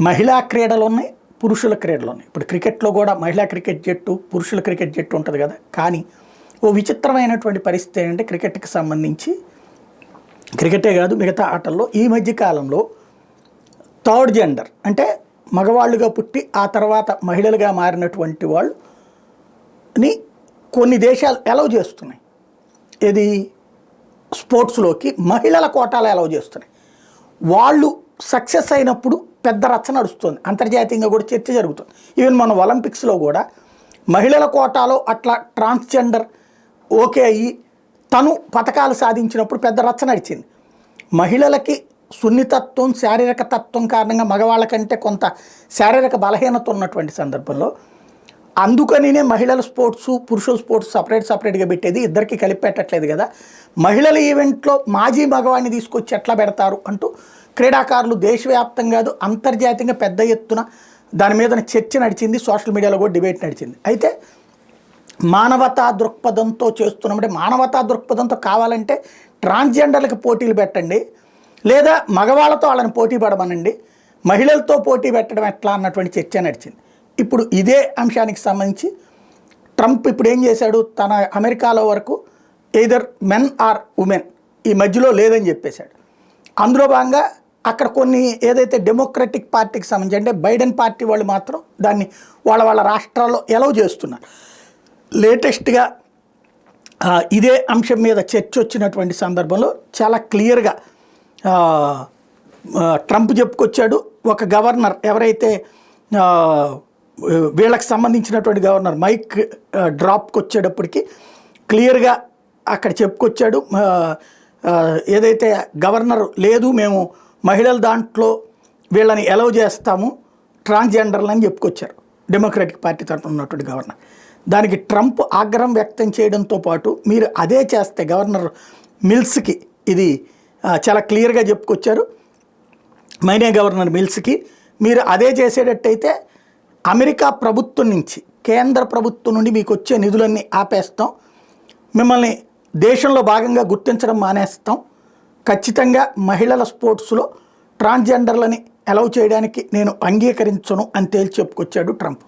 మహిళా క్రీడలు ఉన్నాయి, పురుషుల క్రీడలు ఉన్నాయి. ఇప్పుడు క్రికెట్లో కూడా మహిళా క్రికెట్ జట్టు, పురుషుల క్రికెట్ జట్టు ఉంటుంది కదా. కానీ ఓ విచిత్రమైనటువంటి పరిస్థితి ఏంటంటే క్రికెట్కి సంబంధించి, క్రికెటే కాదు మిగతా ఆటల్లో ఈ మధ్య కాలంలో థర్డ్ జెండర్ అంటే మగవాళ్ళుగా పుట్టి ఆ తర్వాత మహిళలుగా మారినటువంటి వాళ్ళని కొన్ని దేశాలు అలౌ చేస్తున్నాయి. ఇది స్పోర్ట్స్లోకి మహిళల కోటాలు అలౌ చేస్తున్నాయి. వాళ్ళు సక్సెస్ అయినప్పుడు పెద్ద రచ్చ నడుస్తుంది, అంతర్జాతీయంగా కూడా చర్చ జరుగుతుంది. ఈవెన్ మన ఒలింపిక్స్లో కూడా మహిళల కోటాలో అట్లా ట్రాన్స్జెండర్ ఓకే అయ్యి తను పథకాలు సాధించినప్పుడు పెద్ద రచ్చ నడిచింది. మహిళలకి సున్నితత్వం, శారీరక తత్వం కారణంగా మగవాళ్ళకంటే కొంత శారీరక బలహీనత ఉన్నటువంటి సందర్భంలో అందుకనినే మహిళల స్పోర్ట్స్, పురుషుల స్పోర్ట్స్ సపరేట్గా పెట్టేది, ఇద్దరికి కలిపి పెట్టట్లేదు కదా. మహిళల ఈవెంట్లో మాజీ మగవాడిని తీసుకొచ్చి ఎట్లా పెడతారు అంటూ క్రీడాకారులు దేశవ్యాప్తంగా కాదు అంతర్జాతీయంగా పెద్ద ఎత్తున దాని మీద చర్చ నడిచింది. సోషల్ మీడియాలో కూడా డిబేట్ నడిచింది. అయితే మానవతా దృక్పథంతో చేస్తున్నామంటే, మానవతా దృక్పథంతో కావాలంటే ట్రాన్స్జెండర్లకు పోటీలు పెట్టండి, లేదా మగవాళ్ళతో వాళ్ళని పోటీ పడమనండి, మహిళలతో పోటీ పెట్టడం ఎట్లా అన్నటువంటి చర్చ నడిచింది. ఇప్పుడు ఇదే అంశానికి సంబంధించి ట్రంప్ ఇప్పుడు ఏం చేశాడు, తన అమెరికాలో వరకు ఎయిదర్ మెన్ ఆర్ ఉమెన్ ఈ మధ్యలో లేదని చెప్పేశాడు. అందులో భాగంగా అక్కడ కొన్ని ఏదైతే డెమోక్రటిక్ పార్టీకి సంబంధించి అంటే బైడెన్ పార్టీ వాళ్ళు మాత్రం దాన్ని వాళ్ళ రాష్ట్రాల్లో ఎలౌ చేస్తున్నారు. లేటెస్ట్గా ఇదే అంశం మీద చర్చ వచ్చినటువంటి సందర్భంలో చాలా క్లియర్గా ట్రంప్ చెప్పుకొచ్చాడు. ఒక గవర్నర్ ఎవరైతే వీళ్ళకి సంబంధించినటువంటి గవర్నర్ మైక్ డ్రాప్కి వచ్చేటప్పటికి క్లియర్గా అక్కడ చెప్పుకొచ్చాడు. ఏదైతే గవర్నర్ లేదు, మేము మహిళల దాంట్లో వీళ్ళని ఎలౌ చేస్తాము ట్రాన్స్జెండర్లు అని చెప్పుకొచ్చారు డెమోక్రటిక్ పార్టీ తరఫున ఉన్నటువంటి గవర్నర్. దానికి ట్రంప్ ఆగ్రహం వ్యక్తం చేయడంతో పాటు మీరు అదే చేస్తే గవర్నర్ మిల్స్కి ఇది చాలా క్లియర్గా చెప్పుకొచ్చారు. మైనే గవర్నర్ మిల్స్కి మీరు అదే చేసేటట్టయితే అమెరికా ప్రభుత్వం నుంచి, కేంద్ర ప్రభుత్వం నుండి మీకు వచ్చే నిధులన్నీ ఆపేస్తాం, మిమ్మల్ని దేశంలో భాగంగా గుర్తించడం మానేస్తాం, ఖచ్చితంగా మహిళల స్పోర్ట్స్లో ట్రాన్స్జెండర్లని అలౌ చేయడానికి నేను అంగీకరించను అని తేల్చి చెప్పుకొచ్చాడు ట్రంప్.